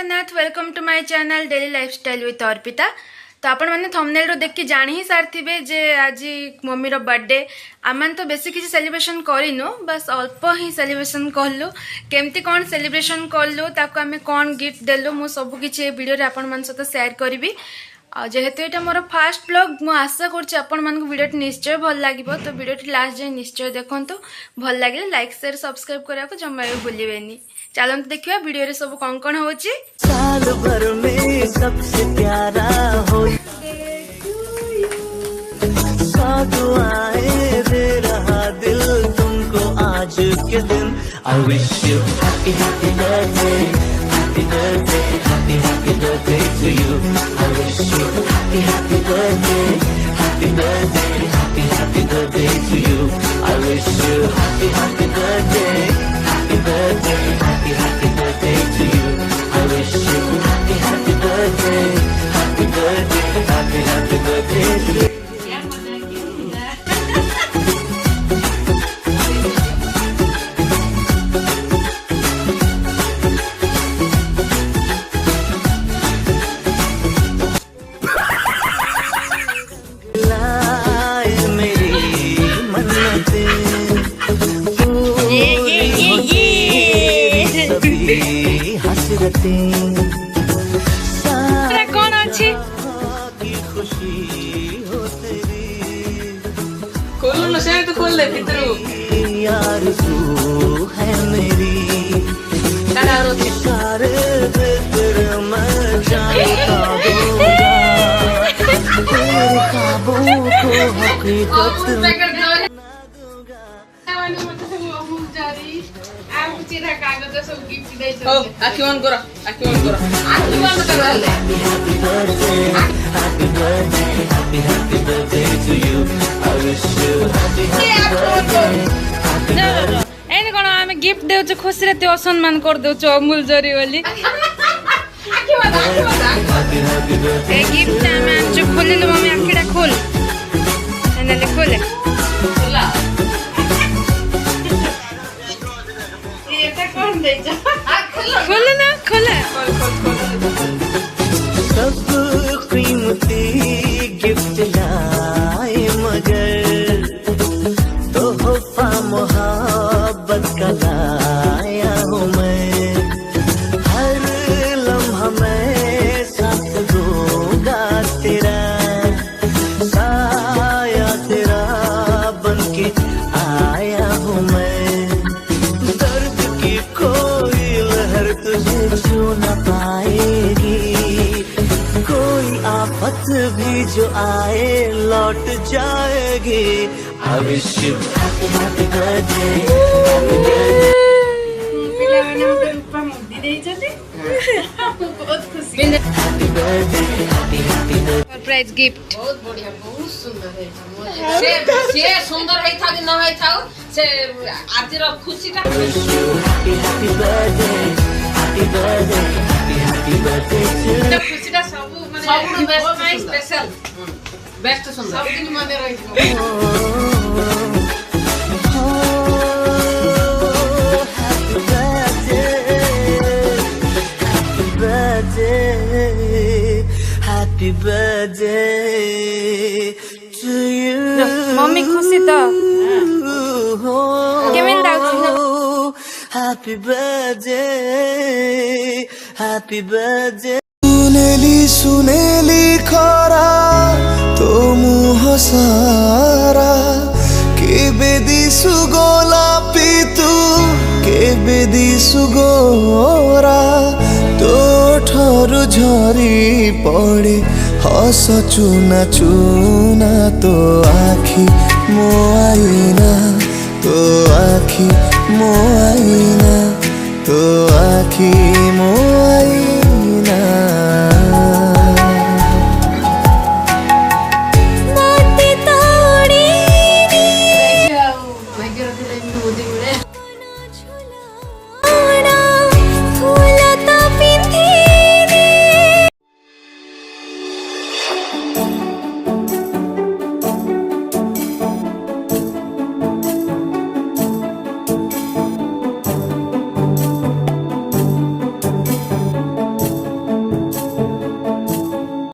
Jagannath welcome to my channel daily lifestyle with Arpita. तो आपण मैंने थंबनेल रो देख के जान ही सारी जे आज मम्मी रो बर्थडे आम तो बेसी किसी सेलिब्रेशन करिनु, बस अल्प ही सेलिब्रेशन कलु। केमती कौन सेलिब्रेशन कलु ताको आमे कौन गिफ्ट देलु मु सब किछि वीडियो रे आपण मन सहित शेयर करिवि। जेहेतु ये मोर फास्ट ब्लॉग मु आशा करूँ वीडियो निश्चय भल लगे, तो वीडियो लास्ट जाए निश्चय देखो। भल लगे लाइक शेयर सब्सक्राइब करने को जमा भी भूलें। चलते देखिए वीडियो रे सब कौन कौन हो साल भर में सबसे प्यारा हो दुआएं दे रहा दिल तुमको आज के दिन। I wish you happy happy birthday, happy birthday, happy happy birthday to you. I wish you happy happy birthday, happy birthday, happy happy birthday to you. I wish you happy happy birthday, happy birthday, happy happy birthday to you. I wish you happy happy birthday, happy birthday, happy happy birthday to you. कौन अच्छी खुशी हो तेरी खोलो ना, शायद तो खोल ले भीतर यार तू है मेरी सारे फिक्र मैं जानता दूंगा तेरे ख्वाबों को हकीकत में आखी ऑन करो, आखी ऑन करो, आखी बंद कर ले। Happy birthday, happy birthday, happy happy birthday to you. I wish you happy happy birthday, happy birthday. एने कोन आमे गिफ्ट देउ खुशी रे त्यो सम्मान कर देउ अमूल जरी वाली आखी बंद, आखी बंद। Happy happy birthday. A gift आमे जो खोले लो मम्मी आखिड़ा खोल एने ले खोले खोला ये तक कौन दे जा खोले ना खोले सब कीमती गिफ्ट लाए मगर तोहफा मोहब्बत का लाया हूँ मैं। हर लम्हा मैं साथ दूंगा तेरा, साया तेरा बनके आया हूँ मैं। दर्द की कोई लहर तुझे छू न पाएगी, कोई आफत भी जो आए लौट जाएगी। I wish you happy happy birthday, happy birthday. पिला माने मते रूपा मुद्दी देई छथि बहुत खुशी Happy birthday, happy happy birthday. Surprise gift बहुत बढ़िया, बहुत सुंदर है। से सुंदर है था कि न है था से आज रो खुशी का। I wish you happy happy birthday, happy birthday, happy happy birthday to you. खुशी का सब माने बेस्ट माय स्पेशल बेस्ट सुंदर सब दिन माने रही। Happy birthday to you. Mummy खुशी तो केमिन दाउची Happy birthday, happy birthday. सुनेली खरा तो मुह सारा केबे दिसु गोलापी तू केबे दिसु गोरा तो ठरु झरी पड़े हस चुना चुना तो आखी मो आईना तो आखी मो आईना तो आखी मो आईना।